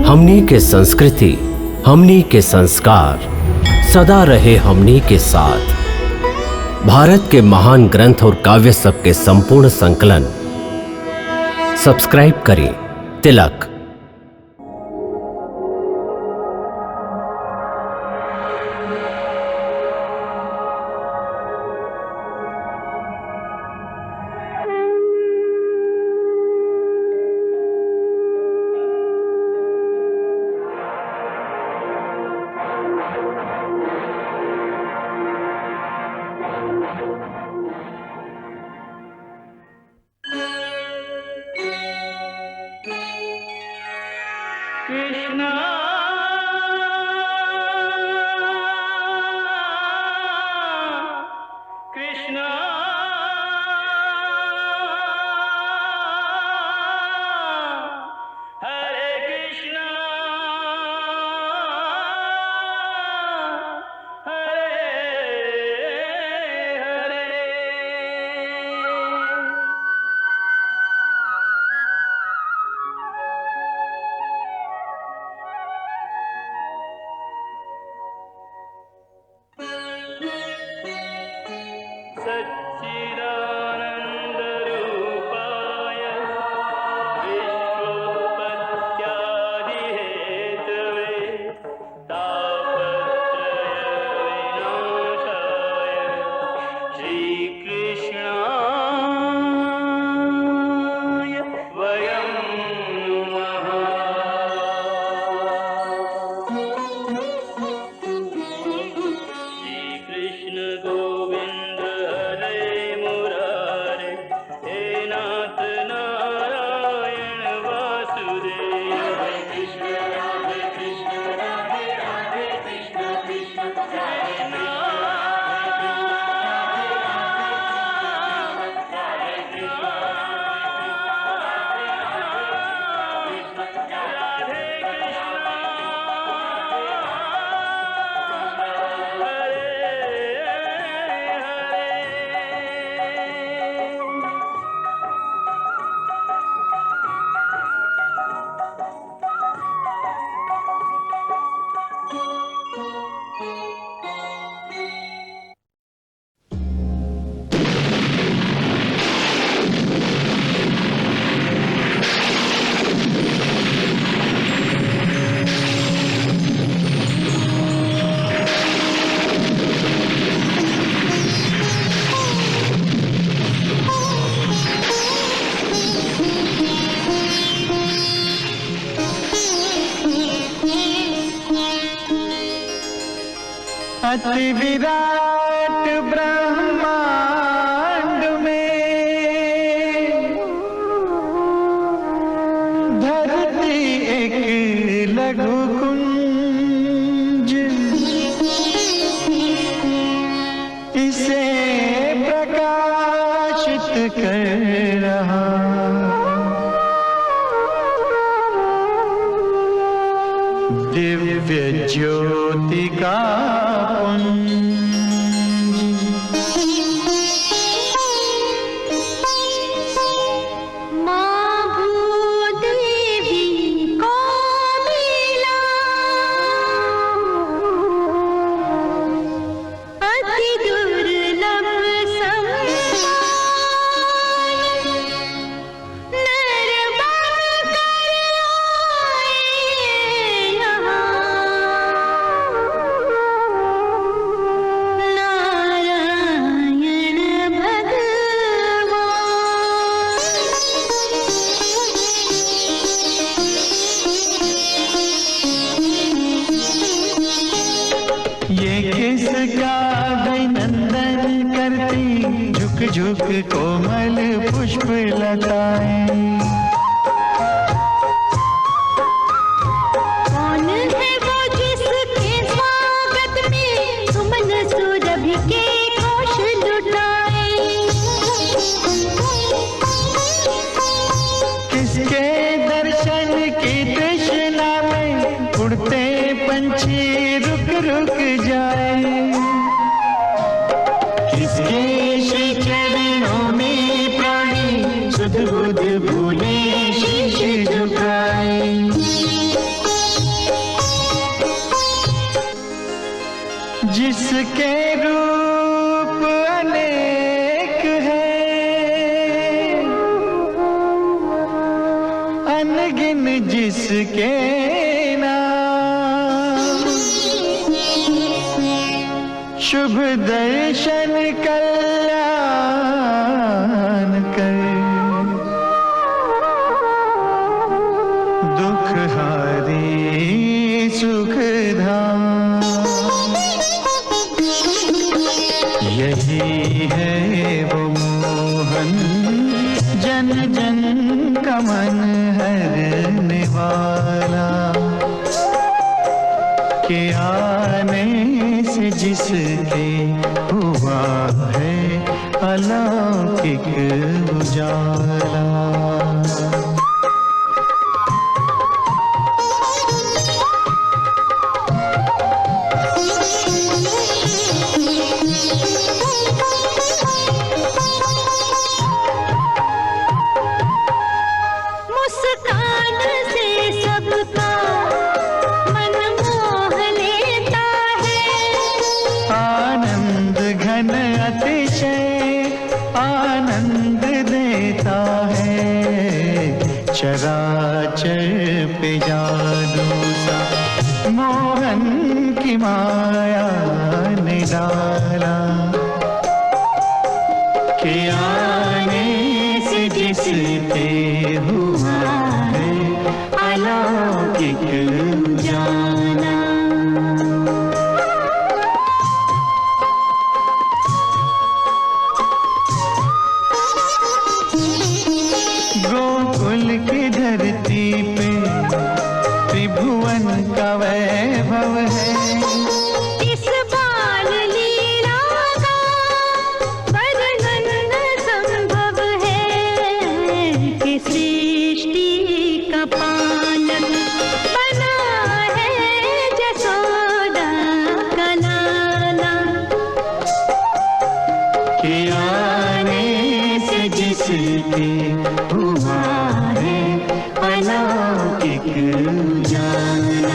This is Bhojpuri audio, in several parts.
हमनी के संस्कृति, हमनी के संस्कार सदा रहे हमनी के साथ। भारत के महान ग्रंथ और काव्य सब के संपूर्ण संकलन सब्सक्राइब करें तिलक। कृष्णा कृष्णा हरे कृष्णा हरे हरे। सच्चिदानंद रूपाय विश्वोत्पत्त्यादि हेतवे तापत्रय विनाशाय श्री कृष्णाय वयं नमः। श्री कृष्ण गोविंद हरे मुरारे, हे नाथ नारायण वासुदेव। हरे कृष्ण राधे राधे कृष्ण कृष्ण हरे अति विराट ब्रह्मांड में धरती एक लघु कुंज, इसे प्रकाशित कर रहा दिव्य ज्योति का पुंज। माँ भूदेवी को मिला अति दुर्लभ सम्मान, नर बन कर आए यहाँ नारायण भगवान। ये किसका अभिनंदन करती झुक झुक कोमल पुष्प लताएं। कौन है वो जिसके स्वागत में सुमन सुरभि के घोष लुटाए। किसके दर्शन की तृष्णा में उड़ते पंछी रुक रुक जाए। किसके श्री चरणों में प्राणी सुध बुध भूले शीश झुकाए। जिसके रूप अनेक है, अनगिन जिसके नाम, शुभ दर्शन कल्याण कर, दुख हारी सुख धाम। यही है वो मोहन, जन जन का मन हरने वाला, के आने से जिसके हुआ है अलौकिक उजाला। मुस्कान से सबका मन मोह लेता है, आनंद घन अतिशय आनंद देता है, चराचर पे जादू सा मोहन की माया ने डाला, के आने से जिसके हुआ है अलौकिक जाना। गोकुल की धरती पे त्रिभुवन का वैभव है, इस बाल लीला का वर्णन न संभव है, कि सृष्टि का पालन बना है जसोदा का लाला, के आने से जिसके हुआ है अलौकिक जाना।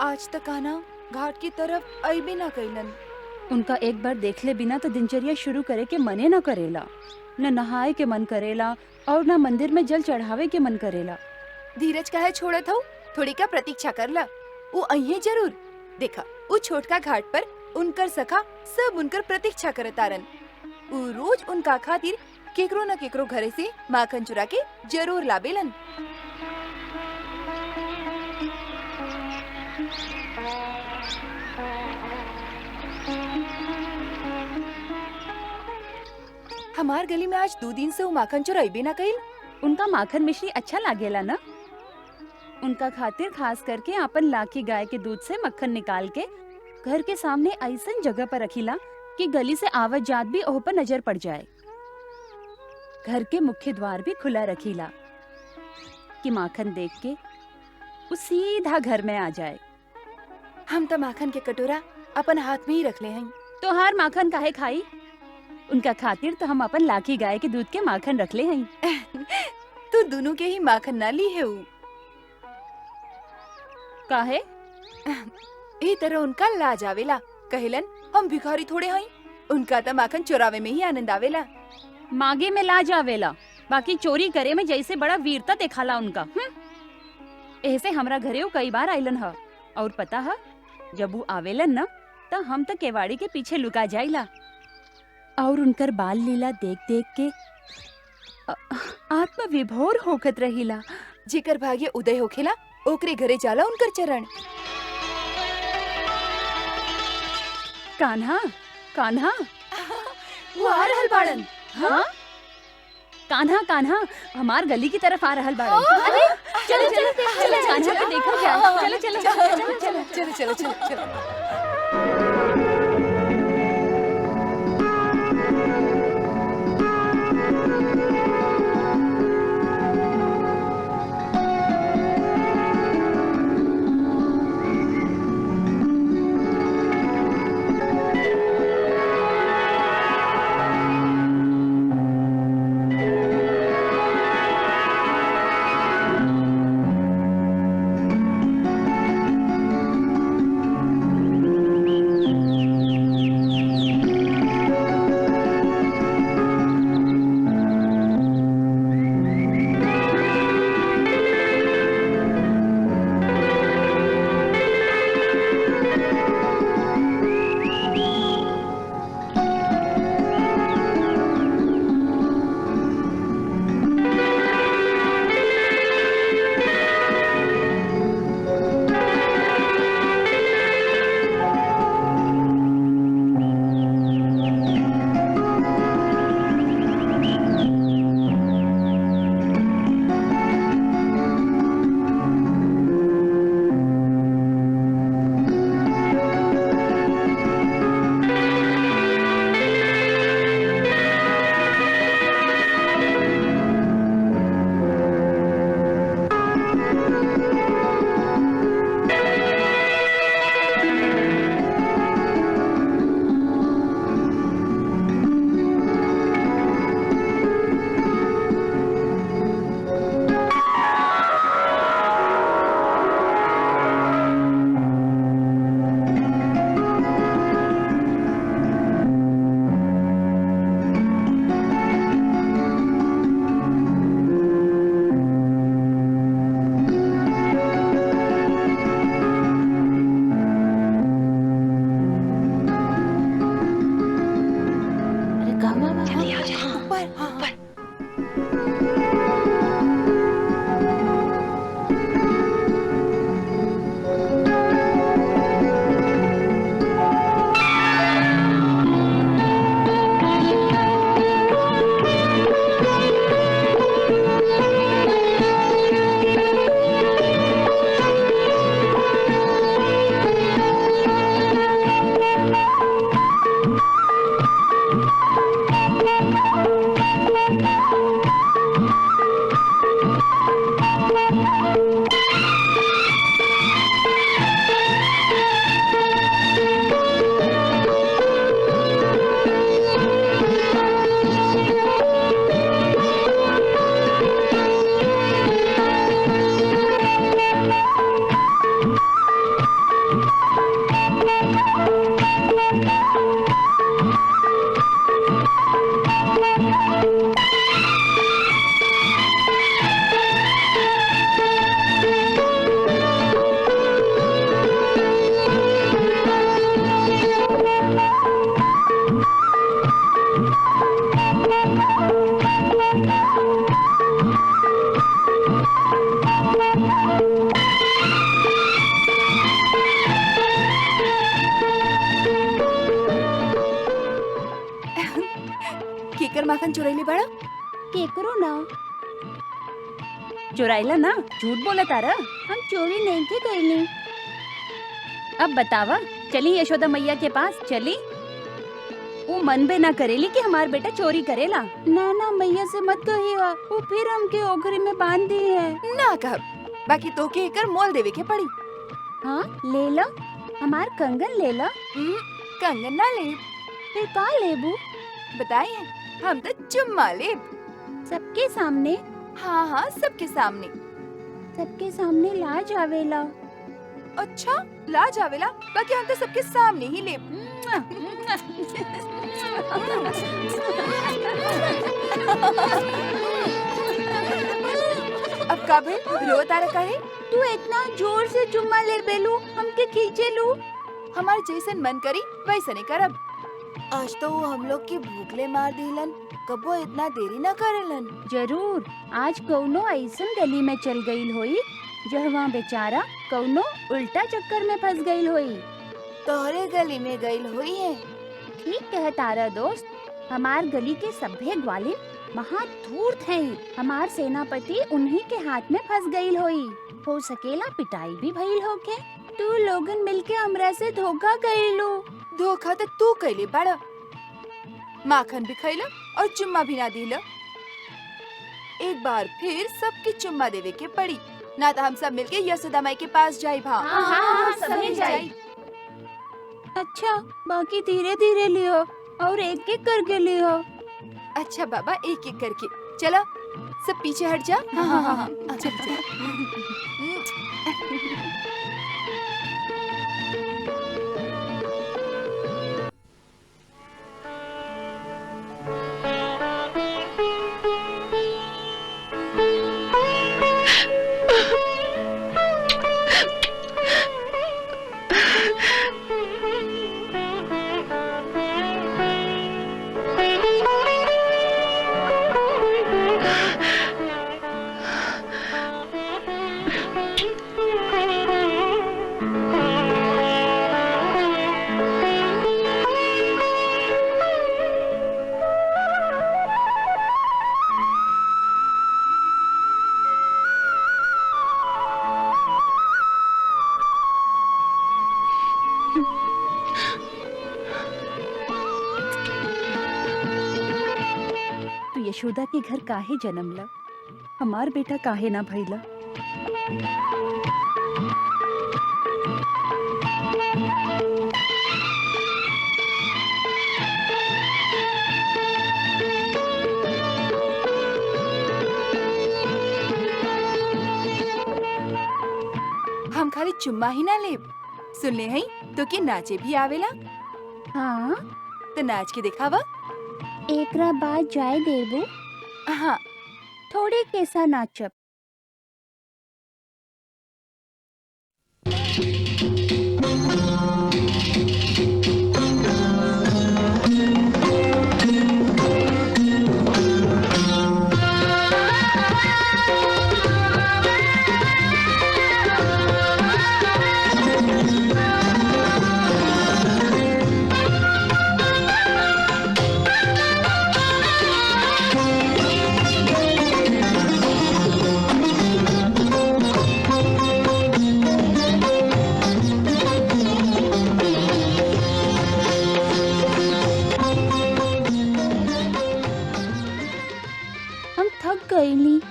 आज तक आना घाट की तरफ आई भी ना कैलन। उनका एक बार देख ले बिना तो दिनचर्या शुरू करे के मने न करेला, न नहाए के मन करेला और न मंदिर में जल चढ़ावे के मन करेला। धीरज काहे छोड़त हूँ, थोड़ी का प्रतीक्षा कर ला, वो अइहे जरूर। देखा वो छोटका घाट पर उनकर सखा सब उनकर प्रतीक्षा करत तारन। वो रोज उनका खातिर केकरो न केकरो घरे से माखन चुरा के जरूर लाबेलन। हमार गली में आज 2 दिन से वो माखन चुराई ना कइल। उनका माखन मिश्री अच्छा लागेला ना, उनका खातिर खास करके अपन लाखी गाय के दूध से मक्खन निकाल के घर के सामने ऐसन जगह पर रखीला कि गली से आवत जात भी ओह पर नजर पड़ जाए। घर के मुख्य द्वार भी खुला रखीला कि माखन देख के वो सीधा घर में आ जाए। हम तो माखन के कटोरा अपन हाथ में ही रख ले हैं। तो हार माखन काहे खाई, उनका खातिर तो हम अपन लाखी गाय के दूध के माखन रख ले हैं। तू दोनों के ही माखन ना ली है वो। काहे? ई तरह उनका लाज आवेला, कहलन हम भिखारी थोड़े हई, उनका तो माखन चुरावे में ही आनंद आवेला। मांगे में लाज आवेला, बाकी चोरी करे में जैसे बड़ा वीरता दिखाला उनका। ऐसे हमरा घरे कई बार आइलन ह, और पता है जब वो आवेलन न तो हम तो केवाड़ी के पीछे लुका जाइला और उनकर बाल लीला देख देख के आत्मा विभोर होखत रहिला। जेकर भाग्य उदय होखेला ओकरे घरे जाला उनकर चरण। कान्हा, कान्हा, वो आ रहल बाड़न। हाँ? कान्हा, कान्हा, हमार गली की तरफ आ रहल बाड़न। अरे चलो चलो चलो कान्हा को देखा जाए। चलो चलो चलो चलो चलो चलो चलो चलो। केकर माखन चुराइले बाड़ा? केकरो ना चुराइला ना, झूठ बोला तारा, हम चोरी नहीं के करनी। अब बतावा, चली यशोदा मैया के पास चली? वो मन बे ना करेली कि हमार बेटा चोरी करेला। ना ना मैया से मत कहिया, वो फिर हमके ओखरी में बांध दी है। ना कहब, बाकी तो के एकर मोल देवे के पड़ी। हाँ ले ला, हमार कंगन ले ला। कंगन ना ले, फिर का लेबू? बताए हम तो चुम्मा लेब। सबके सामने? हाँ हाँ सबके सामने। सबके सामने लाज आवेला। अच्छा लाज आवेला, बाकी हम तो सबके सामने ही लेब। अब का भेल, रो तारा काहे? तू इतना जोर से चुम्मा ले बेलू, हमके खींचे लू। हमार जैसन मन करी वैसने करब। आज तो वो हम लोग के भूखले मार दिलन, कबो इतना देरी न करेलन। जरूर आज कौनो ऐसन गली में चल गई होई जहवा बेचारा कौनो उल्टा चक्कर में फंस गई होई। तोहरे गली में गईल हुई है। ठीक कह तारा दोस्त, हमार गली के सभे ग्वालिन महाधूर्त है। हमार सेनापति उन्हीं के हाथ में फंस गईल होई। हो सकेला पिटाई भी भइल होके। तू लोगन मिलके हमरा से धोखा कइलू। धोखा तो तू कैले बड़ा, माखन भी खैला और चुम्मा भी ना दिला। एक बार फिर सबके चुम्मा देवे के पड़ी, ना तो हम सब मिलके यशोदा माई के पास जाई भा। हाँ, सभी जाई। अच्छा, बाकी धीरे धीरे लियो और एक एक करके लियो। अच्छा बाबा, एक एक करके। चलो सब पीछे हट जा। हाँ। चल चल। यशोदा के घर काहे जन्म ला? हमार बेटा काहे ना भइला? हम खाली चुम्मा ही ना लेब, सुन ले हई तो के नाचे भी आवेला। हाँ, तो नाच के दिखावा। एकरा बाद जाए देबू। हाँ, थोड़े कैसा नाचब।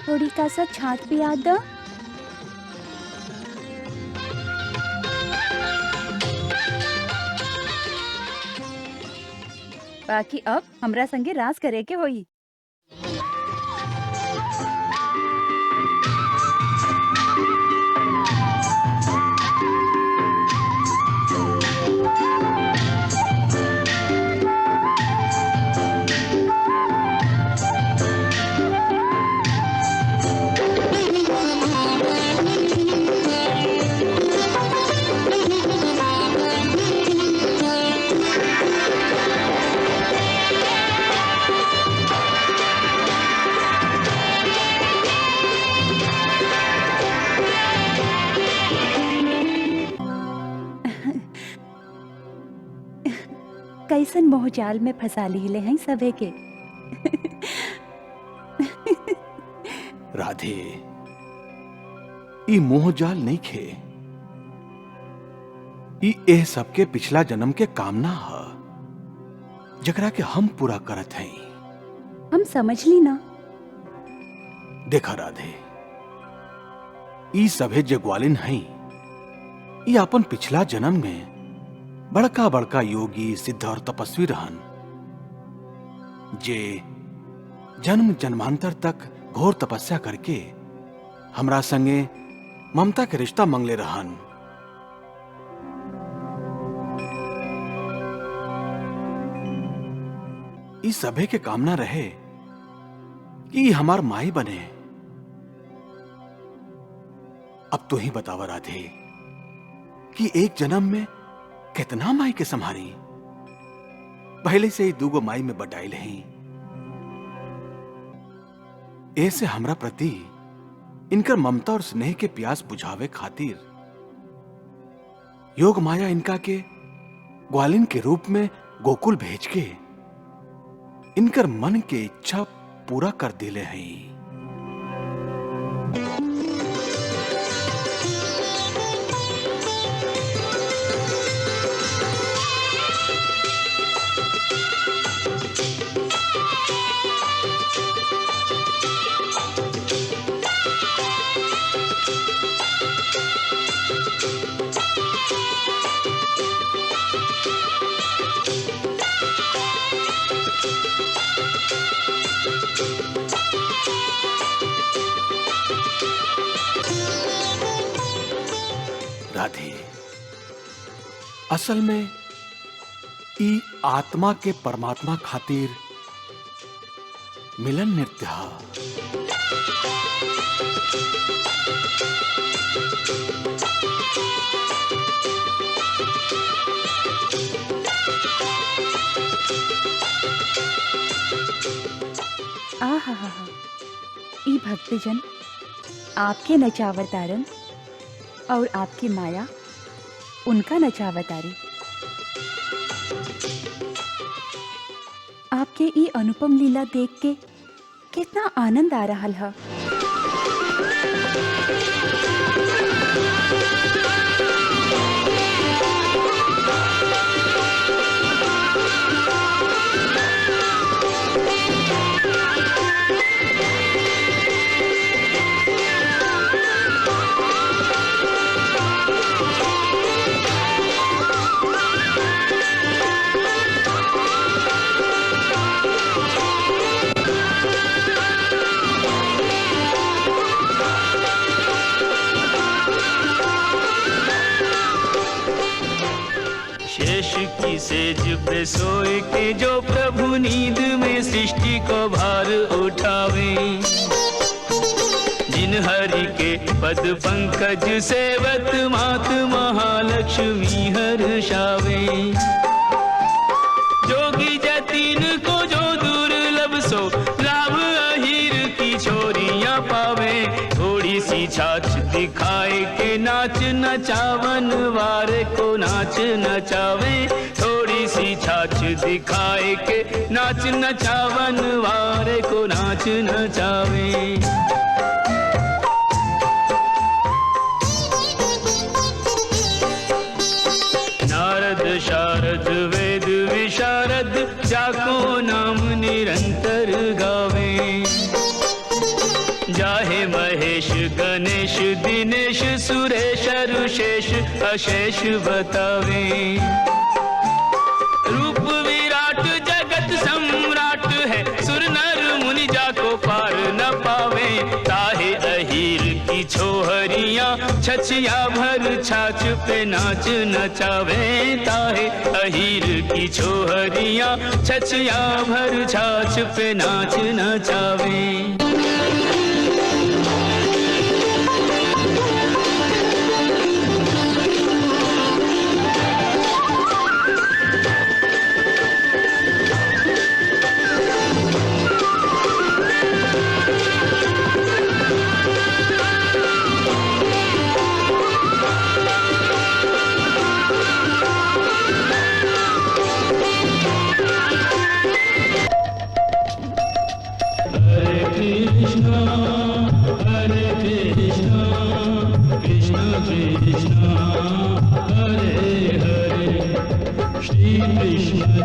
थोड़ी का सा छाछ भी याद दो। बाकी अब हमरा संगे रास करे के होई। कैसन मोहजाल में फंसा लीले हैं सबे के। राधे, ई मोहजाल नहीं खे, ई एह सबके पिछला जन्म के कामना ह, जकरा के हम पूरा करत हैं। हम समझ ली ना। देखा राधे, ई सभे जे ग्वालिन हैं, ई अपन पिछला जन्म में बड़का बड़का योगी, सिद्ध और तपस्वी रहन, जे जन्म जन्मांतर तक घोर तपस्या करके हमरा संगे ममता के रिश्ता मंगले रहन। इस सभे के कामना रहे कि हमार माई बने। अब तू ही बतावा राधे कि एक जन्म में कितना माई के संभारी। पहले से ही दूगो माई में बटाइल हैं। ऐसे हमरा प्रति इनकर ममता और स्नेह के प्यास बुझावे खातिर योग माया इनका के ग्वालिन के रूप में गोकुल भेज के इनकर मन के इच्छा पूरा कर दिले हैं। राधे, असल में ई आत्मा के परमात्मा खातिर मिलन नृत्य हा। आहा, ई भक्तजन आपके नचावतारन और आपकी माया उनका नचावतारी। आपके ई अनुपम लीला देख के कितना आनंद आ रहा है। की सेज पे सोए के जो प्रभु नींद में सृष्टि को भार उठावे, जिन हरि के पद पंकज सेवत मात महालक्ष्मी हर्षावे। जोगी जतीन को जो दुर्लभ सो लाभ अहीर की छोरियां पावे। थोड़ी सी छाछ दिखाए के नाच नचावन वारे को नाच नचावे। थोड़ी सी छाछ दिखाए के नाच नचावन वारे को नाच नचावे। नारद शारद वेद विशारद जाको नाम निरंतर गावे। जाहे महेश गणेश दिनेश सुरेश ऋषेश अशेष बतावे। रूप विराट जगत सम्राट है, सुर नर मुनि जाको पार न पावे। ताहे अहीर की छोहरियां छछिया भर छाछ पे नाच नचावे। ताहे अहीर की छोहरियां छछिया भर छाछ पे नाच नचावे।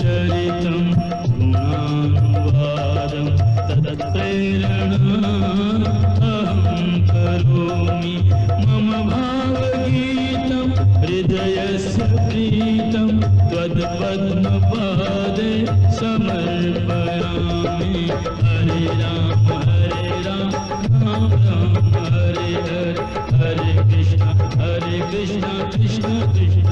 चरितं गुणानुवादं तत्प्रेरणा अहं करोमि। मम भावगीतं हृदयस्य प्रीतं त्वत्पद्मपादे समर्पयामि। हरे राम राम राम हरे हरे, हरे कृष्ण कृष्ण कृष्ण